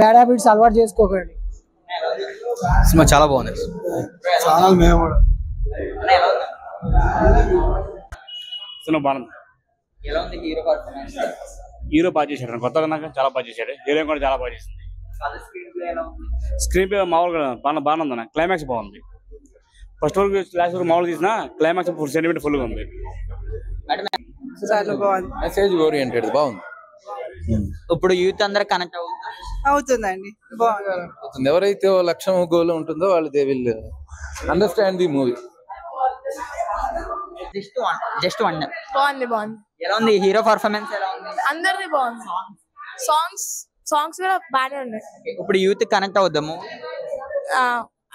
Bad habits అలవాటు చేసుకోకండి. Cinema చాలా బాగుంది. ఛానల్ మేము సినిమా బాగుంది. ఎలా ఉంది హీరో పర్ఫార్మెన్స్? హీరో బాగా చేశాడు, కొత్తగా నాకు చాలా బాగా చేశాడు. హీరోయిన్ కూడా చాలా బాగా చేసింది. స్క్రీన్ ప్లే ఎలా ఉంది? స్క్రీన్ ప్లే మామూలుగా బాగానే ఉంది. క్లైమాక్స్ బాగుంది. ఫస్ట్ వరకు లాస్ట్ వరకు మామూలుగా తీసిన క్లైమాక్స్ సెంటిమెంట్ ఫుల్గా ఉంది. చాలా బాగుంది. మెసేజ్ ఓరియంటెడ్ బాగుంది. ఇప్పుడు యూత్ అందరూ కనెక్ట్ అవుతుందండి, బాగుంది. ఎవరైతే లక్ష్యం గోల్ ఉంటుందో వాళ్ళు they will understand the movie. Just one బాగుంది. ఎలా ఉంది హీరో పర్ఫార్మెన్స్? ఎలా ఉంది? అందరిది బాగుంది. సాంగ్స్ కూడా బాగానే ఉన్నాయి. ఇప్పుడు యూత్ కనెక్ట్ అవుద్దాము.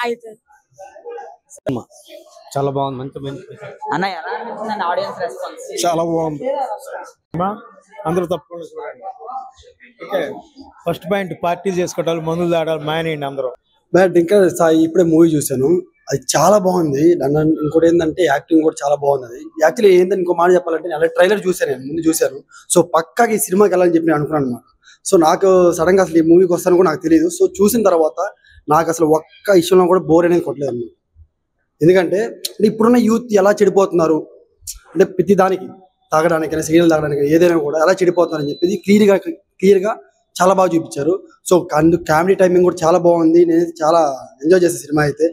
అయితే చాలా బాగుంది. మంచి అన్న ఎలా అనిపిస్తుంది ఆడియన్స్ రెస్పాన్స్? చాలా బాగుంది. అందరూ తప్పకుండా చూడండి. ఓకే, ఫస్ట్ పాయింట్ పార్టీలు చేసుకోవటాలు, మందులు తాడాలి మానేయండి అందరూ. ఇంకా ఇప్పుడే మూవీ చూసాను, అది చాలా బాగుంది. ఇంకోటి ఏంటంటే యాక్టింగ్ కూడా చాలా బాగుంది. అది యాక్చువల్లీ ఏంటంటే ఇంకో మాట చెప్పాలంటే నేను ట్రైలర్ చూసాను, నేను ముందు చూశాను. సో పక్కాకి ఈ సినిమాకి వెళ్ళాలని చెప్పి నేను అనుకున్నాను అనమాట. సో నాకు సడన్ గా అసలు ఈ మూవీకి వస్తాను కూడా నాకు తెలియదు. సో చూసిన తర్వాత నాకు అసలు ఒక్క విషయంలో కూడా బోర్ అనేది కొట్టలేదు అన్నమాట. ఎందుకంటే ఇప్పుడున్న యూత్ ఎలా చెడిపోతున్నారు అంటే ప్రతి దానికి తాగడానికి సిగరెట్లు తాగడానికి ఏదైనా కూడా ఎలా చెడిపోతున్నారు అని చెప్పేది క్లియర్గా చాలా బాగా చూపించారు. సో అండ్ కామెడీ టైమింగ్ కూడా చాలా బాగుంది. నేను చాలా ఎంజాయ్ చేసే సినిమా అయితే.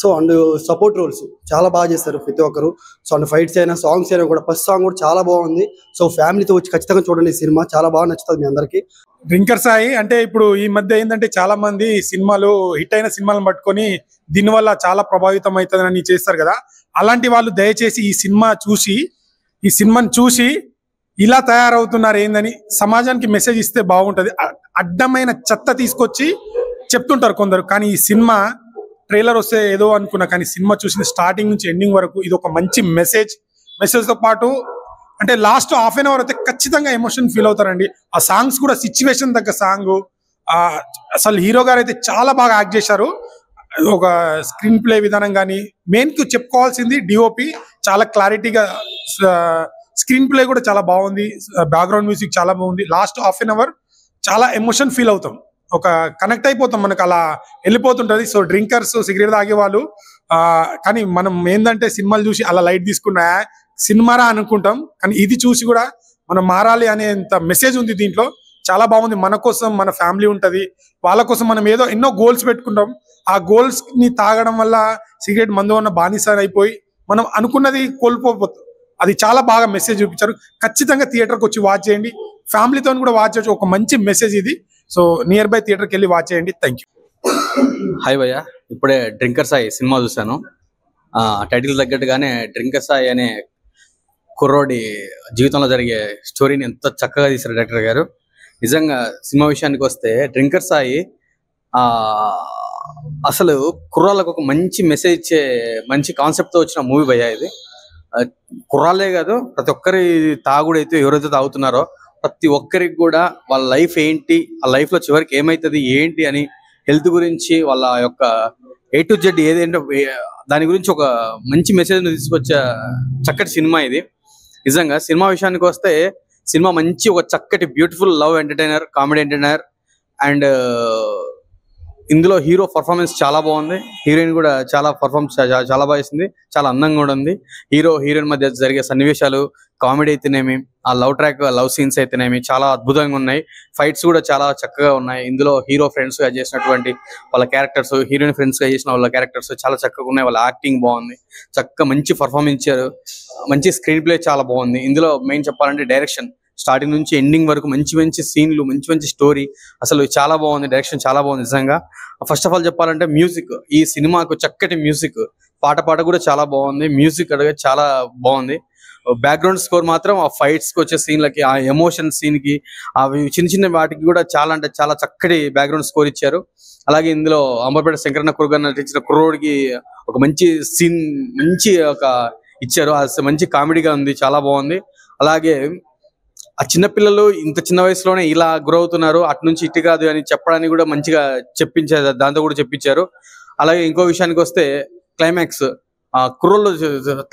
సో అండ్ సపోర్ట్ రోల్స్ చాలా బాగా చేస్తారు ప్రతి ఒక్కరు. సో అండ్ ఫైట్స్ అయినా సాంగ్స్ అయినా కూడా ఫస్ట్ సాంగ్ కూడా చాలా బాగుంది. సో ఫ్యామిలీతో వచ్చి ఖచ్చితంగా చూడండి, ఈ సినిమా చాలా బాగా నచ్చుతుంది మీ అందరికీ. డ్రింకర్ సాయి అంటే ఇప్పుడు ఈ మధ్య ఏంటంటే చాలా మంది సినిమాలు హిట్ అయిన సినిమాలను పట్టుకొని దీనివల్ల చాలా ప్రభావితం అవుతుందని చేస్తారు కదా. అలాంటి వాళ్ళు దయచేసి ఈ సినిమాని చూసి ఇలా తయారవుతున్నారు ఏందని సమాజానికి మెసేజ్ ఇస్తే బాగుంటది. అడ్డమైన చెత్త తీసుకొచ్చి చెప్తుంటారు కొందరు, కానీ ఈ సినిమా ట్రైలర్ వస్తే ఏదో అనుకున్నా, కానీ సినిమా చూసిన స్టార్టింగ్ నుంచి ఎండింగ్ వరకు ఇది ఒక మంచి మెసేజ్తో పాటు అంటే లాస్ట్ హాఫ్ అన్ అవర్ అయితే ఖచ్చితంగా ఎమోషన్ ఫీల్ అవుతారండి. ఆ సాంగ్స్ కూడా సిచ్యువేషన్ తగ్గ సాంగ్. అసలు హీరో గారు అయితే చాలా బాగా యాక్ట్ చేశారు. ఒక స్క్రీన్ ప్లే విధానం కానీ మెయిన్ కి చెప్పుకోవాల్సింది డిఓపి చాలా క్లారిటీగా, స్క్రీన్ ప్లే కూడా చాలా బాగుంది, బ్యాక్గ్రౌండ్ మ్యూజిక్ చాలా బాగుంది. లాస్ట్ హాఫ్ అన్ అవర్ చాలా ఎమోషన్ ఫీల్ అవుతాం, ఒక కనెక్ట్ అయిపోతాం, మనకు అలా వెళ్ళిపోతుంటది. సో డ్రింకర్స్ సిగరెట్ తాగే వాళ్ళు కానీ మనం ఏంటంటే సినిమాలు చూసి అలా లైట్ తీసుకున్నా సినిమారా అనుకుంటాం, కానీ ఇది చూసి కూడా మనం మారాలి అనేంత మెసేజ్ ఉంది దీంట్లో. చాలా బాగుంది. మన కోసం మన ఫ్యామిలీ ఉంటది, వాళ్ళ కోసం మనం ఏదో ఎన్నో గోల్స్ పెట్టుకుంటాం. ఆ గోల్స్ ని తాగడం వల్ల సిగరెట్ మందు ఉన్న బానిస అయిపోయి మనం అనుకున్నది కోల్పోతుంది. అది చాలా బాగా మెసేజ్ చూపించారు. ఖచ్చితంగా థియేటర్కి వచ్చి వాచ్ చేయండి, ఫ్యామిలీతో కూడా వాచ్ చేయొచ్చు. ఒక మంచి మెసేజ్ ఇది. సో నియర్ బై థియేటర్కి వెళ్ళి వాచ్ చేయండి. Thank you. హాయ్ భయ్య, ఇప్పుడే డ్రింకర్ సాయి సినిమా చూశాను. టైటిల్ తగ్గట్టుగానే డ్రింకర్ సాయి అనే కుర్రోడి జీవితంలో జరిగే స్టోరీని ఎంత చక్కగా తీశారు డైరెక్టర్ గారు. నిజంగా సినిమా విషయానికి వస్తే డ్రింకర్ సాయి అసలు కుర్రాళ్ళకు ఒక మంచి మెసేజ్ ఇచ్చే మంచి కాన్సెప్ట్తో వచ్చిన మూవీ భయ్య ఇది. కుర్రాళ్ళే కాదు, ప్రతి ఒక్కరి తాగుడైతే ఎవరైతే తాగుతున్నారో ప్రతి ఒక్కరికి కూడా వాళ్ళ లైఫ్ ఏంటి, ఆ లైఫ్ లో చివరికి ఏమైతుంది ఏంటి అని, హెల్త్ గురించి వాళ్ళ యొక్క A to Z ఏదేంటో దాని గురించి ఒక మంచి మెసేజ్ తీసుకొచ్చే చక్కటి సినిమా ఇది. నిజంగా సినిమా విషయానికి వస్తే సినిమా మంచి ఒక చక్కటి beautiful love entertainer, comedy entertainer. And ఇందులో హీరో పర్ఫార్మెన్స్ చాలా బాగుంది, హీరోయిన్ కూడా చాలా బాగా చేసింది, చాలా అందంగా కూడా ఉంది. హీరో హీరోయిన్ మధ్య జరిగే సన్నివేశాలు, కామెడీ అయితేనేమి, ఆ లవ్ సీన్స్ అయితేనేమి చాలా అద్భుతంగా ఉన్నాయి. ఫైట్స్ కూడా చాలా చక్కగా ఉన్నాయి. ఇందులో హీరో ఫ్రెండ్స్ గా చేసినటువంటి వాళ్ళ క్యారెక్టర్స్, హీరోయిన్ ఫ్రెండ్స్ గా చేసిన వాళ్ళ క్యారెక్టర్స్ చాలా చక్కగా ఉన్నాయి. వాళ్ళ యాక్టింగ్ బాగుంది, చక్కగా మంచి పర్ఫార్మెన్స్ ఇచ్చారు, మంచి స్క్రీన్ ప్లే చాలా బాగుంది. ఇందులో మెయిన్ చెప్పాలంటే డైరెక్షన్, స్టార్టింగ్ నుంచి ఎండింగ్ వరకు మంచి సీన్లు, మంచి స్టోరీ, అసలు చాలా బాగుంది. డైరెక్షన్ చాలా బాగుంది నిజంగా. ఫస్ట్ ఆఫ్ ఆల్ చెప్పాలంటే మ్యూజిక్, ఈ సినిమాకు చక్కటి మ్యూజిక్, పాట కూడా చాలా బాగుంది. మ్యూజిక్ అడిగే చాలా బాగుంది. బ్యాక్గ్రౌండ్ స్కోర్ మాత్రం ఆ ఫైట్స్ కి వచ్చే సీన్లకి, ఆ ఎమోషన్ సీన్ కి, అవి చిన్న వాటికి కూడా చాలా అంటే చాలా చక్కటి బ్యాక్గ్రౌండ్ స్కోర్ ఇచ్చారు. అలాగే ఇందులో అంబర్పేట శంకరన్న కుర్గారు నటించిన కుర్రోడికి ఒక మంచి సీన్, మంచి ఒక ఇచ్చారు. అది మంచి కామెడీగా ఉంది, చాలా బాగుంది. అలాగే ఆ చిన్నపిల్లలు ఇంత చిన్న వయసులోనే ఇలా గ్రో అవుతున్నారు, అటు నుంచి ఇటు కాదు అని చెప్పడానికి కూడా మంచిగా చెప్పించారు, దాంతో కూడా చెప్పించారు. అలాగే ఇంకో విషయానికి వస్తే క్లైమాక్స్, ఆ కుర్రోళ్ళు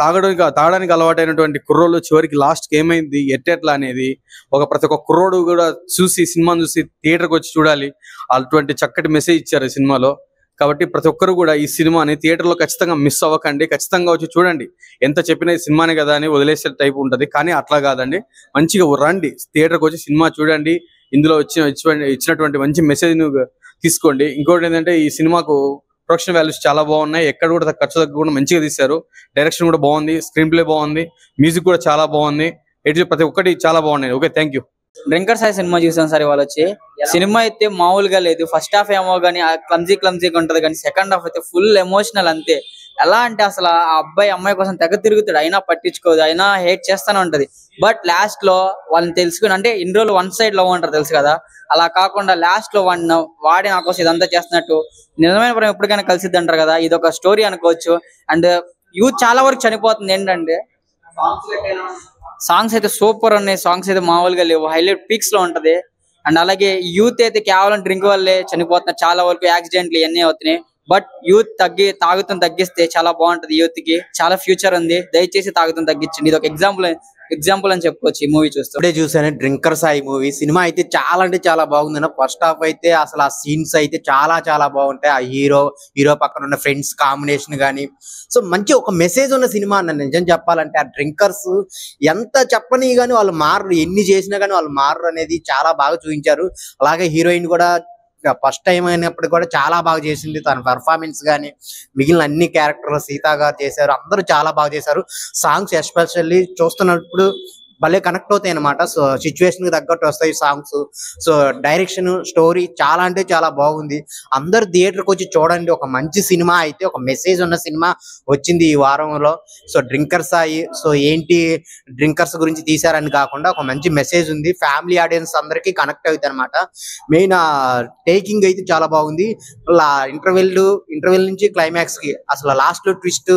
తాగడానికి అలవాటైనటువంటి కుర్రోళ్ళు చివరికి లాస్ట్ కి ఏమైంది ఎట్టెట్లా అనేది ప్రతి ఒక్క కుర్రోడు కూడా సినిమాను చూసి థియేటర్కి వచ్చి చూడాలి. అటువంటి చక్కటి మెసేజ్ ఇచ్చారు ఈ సినిమాలో. కాబట్టి ప్రతి ఒక్కరు కూడా ఈ సినిమాని థియేటర్లో ఖచ్చితంగా మిస్ అవ్వకండి, ఖచ్చితంగా వచ్చి చూడండి. ఎంత చెప్పినా ఈ సినిమానే కదా అని వదిలేసే టైప్ ఉంటుంది, కానీ అట్లా కాదండి. మంచిగా రండి, థియేటర్కి వచ్చి సినిమా చూడండి. ఇందులో ఇచ్చినటువంటి మంచి మెసేజ్ తీసుకోండి. ఇంకోటి ఏంటంటే ఈ సినిమాకు ప్రొడక్షన్ వాల్యూస్ చాలా బాగున్నాయి, ఎక్కడ కూడా ఖర్చు తగ్గకుండా మంచిగా తీశారు. డైరెక్షన్ కూడా బాగుంది, స్క్రీన్ ప్లే బాగుంది, మ్యూజిక్ కూడా చాలా బాగుంది. ప్రతి ఒక్కటి చాలా బాగున్నాయి. Okay, thank you. Drinker Sai cinema చూసాం సార్ ఇవాళ వచ్చి. సినిమా అయితే మామూలుగా లేదు. ఫస్ట్ హాఫ్ ఏమో కానీ క్లమ్జీగా ఉంటది, కానీ సెకండ్ హాఫ్ అయితే ఫుల్ ఎమోషనల్. అంతే ఎలా అంటే అసలు ఆ అబ్బాయి అమ్మాయి కోసం తెగ తిరుగుతాడు, అయినా పట్టించుకోదు, అయినా హేట్ చేస్తానే ఉంటది. బట్ లాస్ట్ లో వాళ్ళని తెలుసుకుని, అంటే ఇన్ని రోజులు వన్ సైడ్ లవ్ అంటారు తెలుసు కదా, అలా కాకుండా లాస్ట్ లో వాడి నా కోసం ఇదంతా చేస్తున్నట్టు, నిజమైన ప్రేమ ఎప్పటికైనా కలిసిద్ది అంటారు కదా, ఇది ఒక స్టోరీ అనుకోవచ్చు. అండ్ యూత్ చాలా వరకు చనిపోతుంది. ఏంటంటే సాంగ్స్ అయితే సూపర్ ఉన్నాయి, సాంగ్స్ అయితే మామూలుగా లేవు, హైలైట్ పీక్స్ లో ఉంటది. అండ్ అలాగే యూత్ అయితే కేవలం డ్రింక్ వల్లే చనిపోతున్నారు, చాలా వరకు యాక్సిడెంట్లు ఇవన్నీ అవుతున్నాయి. బట్ యూత్ తాగుతం తగ్గిస్తే చాలా బాగుంటది, యూత్ కి చాలా ఫ్యూచర్ ఉంది. దయచేసి తాగుతం తగ్గించండి. ఇది ఒక ఎగ్జాంపుల్ అని చెప్పుకోవచ్చు ఈ మూవీ చూస్తే. ఇప్పుడే చూసాను డ్రింకర్ సాయి మూవీ. సినిమా అయితే చాలా అంటే చాలా బాగుంది. ఫస్ట్ హాఫ్ అయితే అసలు ఆ సీన్స్ అయితే చాలా బాగుంటాయి. ఆ హీరో పక్కన ఉన్న ఫ్రెండ్స్ కాంబినేషన్ గానీ, సో మంచి ఒక మెసేజ్ ఉన్న సినిమా అన్న. నిజం చెప్పాలంటే ఆ డ్రింకర్స్ ఎంత చెప్పని కానీ వాళ్ళు మారరు, ఎన్ని చేసినా కానీ వాళ్ళు మారరు అనేది చాలా బాగా చూపించారు. అలాగే హీరోయిన్ కూడా ఫస్ట్ టైం అయినప్పుడు కూడా చాలా బాగా చేసింది. తన పెర్ఫార్మెన్స్ కానీ మిగిలిన అన్ని క్యారెక్టర్లు సీతా గారు చేశారు, అందరూ చాలా బాగా చేశారు. సాంగ్స్ ఎస్పెషల్లీ చూస్తున్నప్పుడు భలే కనెక్ట్ అవుతాయి అనమాట. సో సిచ్యువేషన్ కి తగ్గట్టు వస్తాయి సాంగ్స్. సో డైరెక్షన్, స్టోరీ చాలా అంటే చాలా బాగుంది. అందరు థియేటర్కి వచ్చి చూడండి. ఒక మంచి సినిమా అయితే, ఒక మెసేజ్ ఉన్న సినిమా వచ్చింది ఈ వారంలో. సో డ్రింకర్ సాయి, సో ఏంటి డ్రింకర్స్ గురించి తీశారని కాకుండా ఒక మంచి మెసేజ్ ఉంది. ఫ్యామిలీ ఆడియన్స్ అందరికీ కనెక్ట్ అవుతుంది అనమాట. మెయిన్ టేకింగ్ అయితే చాలా బాగుంది. ఇంటర్వెల్ నుంచి క్లైమాక్స్ కి అసలు లాస్ట్ లో ట్విస్ట్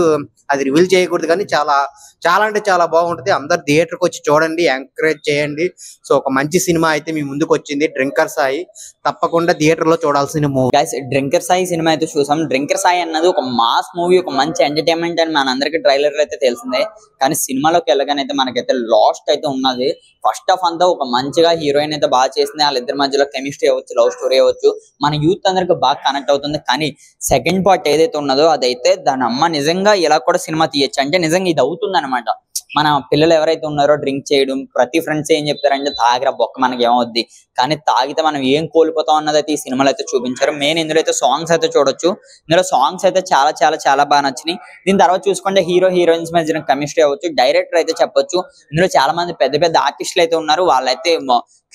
అది రివీల్ చేయకూడదు, కానీ చాలా అంటే చాలా బాగుంటది. అందరు థియేటర్కి వచ్చి చూడండి, ఎంకరేజ్ చేయండి. సో ఒక మంచి సినిమా అయితే మీ ముందుకు వచ్చింది డ్రింకర్ సాయి. తప్పకుండా థియేటర్ లో చూడాల్సిన movie. Guys, drinker Sai cinema అయితే చూసాం. డ్రింకర్ సాయి అన్నది ఒక మాస్ మూవీ, ఒక మంచి ఎంటర్టైన్మెంట్ అని మనందరికి ట్రైలర్ అయితే తెలిసిందే. కానీ సినిమాలోకి వెళ్ళగానైతే మనకైతే లాస్ట్ అయితే ఉన్నది. ఫస్ట్ హాఫ్ అంతా ఒక మంచిగా హీరోయిన్ అయితే బాగా చేసింది. వాళ్ళిద్దరి మధ్యలో కెమిస్ట్రీ అవ్వచ్చు, లవ్ స్టోరీ అవ్వచ్చు, మన యూత్ అందరికి బాగా కనెక్ట్ అవుతుంది. కానీ సెకండ్ పార్ట్ ఏదైతే ఉన్నదో అదైతే దాని అమ్మ నిజంగా ఇలా కూడా సినిమా తీయచ్చు అంటే నిజంగా ఇది అవుతుంది అనమాట. మన పిల్లలు ఎవరైతే ఉన్నారో డ్రింక్ చేయడం, ప్రతి ఫ్రెండ్స్ ఏం చెప్తారంటే తాగిరా బొక్క మనకి ఏమవుద్ది, కానీ తాగితే మనం ఏం కోల్పోతాం అన్నది అయితే ఈ సినిమాలో అయితే చూపించారు. మెయిన్ ఇందులో అయితే సాంగ్స్ అయితే చూడొచ్చు. ఇందులో సాంగ్స్ అయితే చాలా బాగా నచ్చినాయి. దీని తర్వాత చూసుకుంటే హీరోయిన్స్ మధ్య కెమిస్ట్రీ అవ్వచ్చు, డైరెక్టర్ అయితే చెప్పొచ్చు. ఇందులో చాలా మంది పెద్ద ఆర్టిస్టులు అయితే ఉన్నారు. వాళ్ళైతే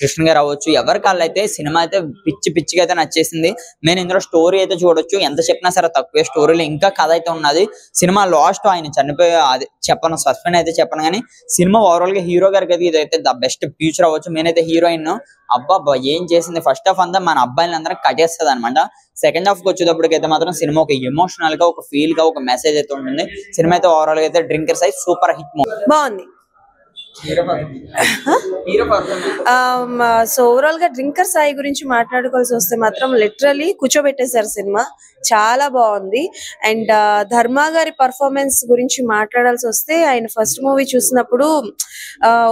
కృష్ణ గారు అవ్వచ్చు, ఎవరికాళ్ళైతే సినిమా అయితే పిచ్చిగా అయితే నచ్చేసింది. నేను ఇందులో స్టోరీ అయితే చూడొచ్చు, ఎంత చెప్పినా సరే తక్కువే. స్టోరీలో ఇంకా కథ అయితే ఉన్నది. సినిమా లాస్ట్ ఆయన చనిపోయే అది చెప్పను, సస్పెండ్ అయితే చెప్పను, కానీ సినిమా ఓవరాల్ గా హీరో గారికి అయితే ఇదైతే ద బెస్ట్ ఫ్యూచర్ అవ్వచ్చు. నేనైతే హీరోయిన్ అబ్బా ఏం చేసింది, ఫస్ట్ హాఫ్ అంతా మన అబ్బాయిలు అందరూ కట్టేస్తుంది అనమాట. సెకండ్ హాఫ్ కి వచ్చేటప్పటికైతే మాత్రం సినిమా ఒక ఎమోషనల్ గా, ఒక ఫీల్ గా, ఒక మెసేజ్ అయితే ఉంటుంది. సినిమా అయితే ఓవరాల్ గా అయితే drinker Sai super hit movie. బాగుంది. సో ఓవరాల్ గా డ్రింకర్ సాయి గురించి మాట్లాడుకోవాల్సి వస్తే మాత్రం లిటరలీ కూర్చోబెట్టేశారు సినిమా. చాలా బాగుంది. అండ్ ధర్మ గారి పర్ఫార్మెన్స్ గురించి మాట్లాడాల్సి వస్తే, ఆయన ఫస్ట్ మూవీ చూసినప్పుడు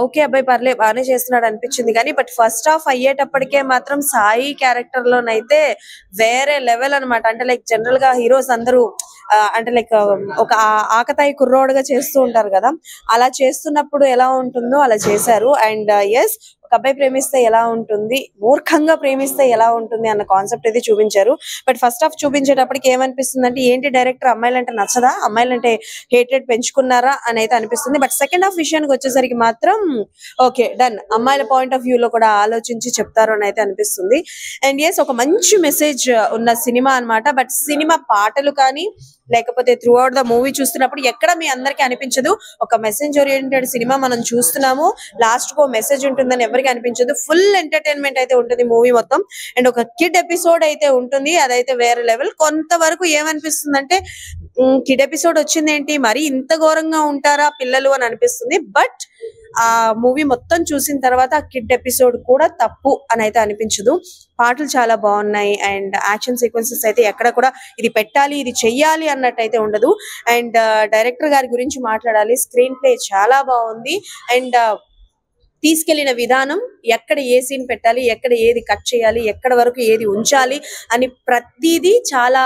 ఓకే అబ్బాయి పర్లే బాగానే చేస్తున్నాడు అనిపించింది, కానీ బట్ ఫస్ట్ హాఫ్ అయ్యేటప్పటికే మాత్రం సాయి క్యారెక్టర్ లోనైతే వేరే లెవెల్ అనమాట. అంటే లైక్ జనరల్ గా హీరోస్ అందరూ అంటే లైక్ ఒక ఆకతాయి కుర్రోడుగా చేస్తూ ఉంటారు కదా, అలా చేస్తున్నప్పుడు ఎలా ఉంటుందో అలా చేశారు. అండ్ ఎస్, ఒక అబ్బాయి ప్రేమిస్తే ఎలా ఉంటుంది, మూర్ఖంగా ప్రేమిస్తే ఎలా ఉంటుంది అన్న కాన్సెప్ట్ అయితే చూపించారు. బట్ ఫస్ట్ హాఫ్ చూపించేటప్పటికి ఏమనిపిస్తుంది అంటే, ఏంటి డైరెక్టర్ అమ్మాయిలంటే నచ్చదా, అమ్మాయిలంటే హేటెడ్ పెంచుకున్నారా అని అయితే అనిపిస్తుంది. బట్ సెకండ్ హాఫ్ విషయానికి వచ్చేసరికి మాత్రం ఓకే డన్, అమ్మాయిల పాయింట్ ఆఫ్ వ్యూ లో కూడా ఆలోచించి చెప్తారు అని అయితే అనిపిస్తుంది. అండ్ ఎస్, ఒక మంచి మెసేజ్ ఉన్న సినిమా అన్నమాట. బట్ సినిమా పాటలు కానీ లేకపోతే త్రూ అవుట్ ద మూవీ చూస్తున్నప్పుడు ఎక్కడ మీ అందరికి అనిపించదు ఒక మెసేజ్ ఓరియంటెడ్ సినిమా మనం చూస్తున్నాము, లాస్ట్ కు మెసేజ్ ఉంటుందని ఎవరికి అనిపించదు. ఫుల్ ఎంటర్టైన్మెంట్ అయితే ఉంటుంది మూవీ మొత్తం. అండ్ ఒక కిడ్ ఎపిసోడ్ అయితే ఉంటుంది, అదైతే వేరే లెవెల్. కొంతవరకు ఏమనిపిస్తుంది అంటే కిడ్ ఎపిసోడ్ వచ్చింది ఏంటి మరి ఇంత ఘోరంగా ఉంటారా పిల్లలు అని అనిపిస్తుంది. బట్ ఆ మూవీ మొత్తం చూసిన తర్వాత ఆ కిడ్ ఎపిసోడ్ కూడా తప్పు అని అయితే అనిపించదు. పాటలు చాలా బాగున్నాయి అండ్ యాక్షన్ సీక్వెన్సెస్ అయితే ఎక్కడ కూడా ఇది పెట్టాలి ఇది చెయ్యాలి అన్నట్టు అయితే ఉండదు. అండ్ డైరెక్టర్ గారి గురించి మాట్లాడాలి. స్క్రీన్ ప్లే చాలా బాగుంది అండ్ తీసుకెళ్లిన విధానం, ఎక్కడ ఏ సీన్ పెట్టాలి, ఎక్కడ ఏది కట్ చేయాలి, ఎక్కడ వరకు ఏది ఉంచాలి అని ప్రతిదీ చాలా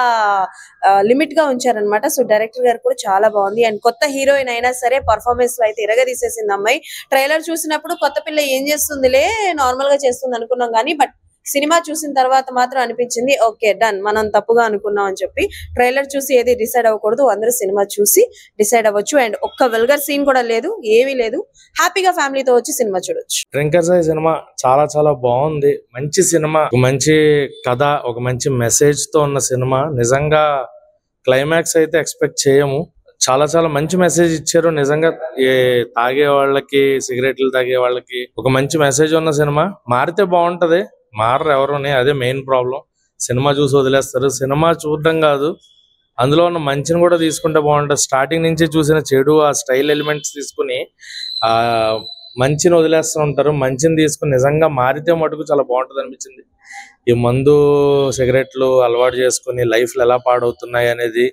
లిమిట్ గా ఉంచారనమాట. సో డైరెక్టర్ గారు కూడా చాలా బాగుంది అండ్ కొత్త హీరోయిన్ అయినా సరే పర్ఫార్మెన్స్ లో అయితే ఇరగదీసేసింది అమ్మాయి. ట్రైలర్ చూసినప్పుడు కొత్త పిల్ల ఏం చేస్తుందిలే నార్మల్ గా చేస్తుంది అనుకున్నాం కానీ బట్ సినిమా చూసిన తర్వాత మాత్రం అనిపించింది ఓకే డన్ మనం తప్పుగా అనుకున్నాం అని చెప్పి. ట్రైలర్ చూసి ఏది డిసైడ్ అవ్వకూడదు, అందరూ సినిమా చూసి డిసైడ్ అవ్వచ్చు. అండ్ ఒక్క వెల్గర్ సీన్ కూడా లేదు, ఏమీ లేదు. హ్యాపీగా ఫ్యామిలీతో వచ్చి సినిమా చూడొచ్చు. డ్రింకర్ సాయి సినిమా చాలా చాలా బాగుంది. మంచి సినిమా, ఒక మంచి కథ, ఒక మంచి మెసేజ్ తో ఉన్న సినిమా. నిజంగా క్లైమాక్స్ అయితే ఎక్స్పెక్ట్ చేయము. చాలా చాలా మంచి మెసేజ్ ఇచ్చారు. నిజంగా తాగే వాళ్ళకి, సిగరెట్లు తాగే వాళ్ళకి ఒక మంచి మెసేజ్ ఉన్న సినిమా. మారితే బాగుంటది, మారరు ఎవరుని, అదే మెయిన్ ప్రాబ్లం. సినిమా చూసి వదిలేస్తారు. సినిమా చూడడం కాదు, అందులో ఉన్న మంచిని కూడా తీసుకుంటే బాగుంటుంది. స్టార్టింగ్ నుంచి చూసిన చెడు, ఆ స్టైల్ ఎలిమెంట్స్ తీసుకుని ఆ మంచిని వదిలేస్తూ ఉంటారు. మంచిని తీసుకుని నిజంగా మారితే మటుకు చాలా బాగుంటుంది అనిపించింది. ఈ మందు సిగరెట్లు అలవాటు చేసుకుని లైఫ్లు ఎలా పాడవుతున్నాయి అనేది,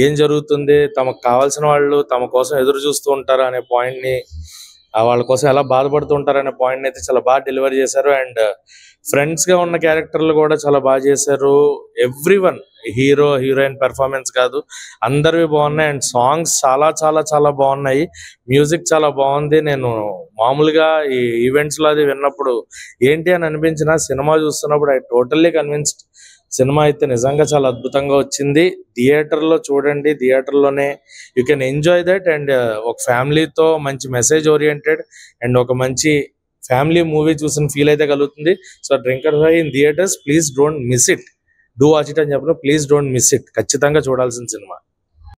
ఏం జరుగుతుంది, తమకు కావాల్సిన వాళ్ళు తమ కోసం ఎదురు చూస్తూ ఉంటారు అనే పాయింట్ ని, వాళ్ళ కోసం ఎలా బాధపడుతూ ఉంటారు అనే పాయింట్ అయితే చాలా బాగా డెలివరీ చేశారు. అండ్ ఫ్రెండ్స్ గా ఉన్న క్యారెక్టర్లు కూడా చాలా బాగా చేశారు. ఎవ్రీవన్, హీరో హీరోయిన్ పెర్ఫార్మెన్స్ కాదు, అందరివి బాగున్నాయి. అండ్ సాంగ్స్ చాలా చాలా చాలా బాగున్నాయి. మ్యూజిక్ చాలా బాగుంది. నేను మామూలుగా ఈ ఈవెంట్స్ లో అది విన్నప్పుడు ఏంటి అని అనిపించిన, సినిమా చూస్తున్నప్పుడు ఐ టోటల్లీ కన్విన్స్డ్. సినిమా అయితే నిజంగా చాలా అద్భుతంగా వచ్చింది. థియేటర్ లో చూడండి, థియేటర్ లోనే you can enjoy that. And ఒక ఫ్యామిలీతో మంచి మెసేజ్ ఓరియంటెడ్ అండ్ ఒక మంచి ఫ్యామిలీ మూవీ చూసిన ఫీల్ అయితే కలుగుతుంది. So drinker Sai in theatres, please don't miss it. Do watch it అని చెప్పిన, ప్లీజ్ డోంట్ మిస్ ఇట్. ఖచ్చితంగా చూడాల్సిన సినిమా.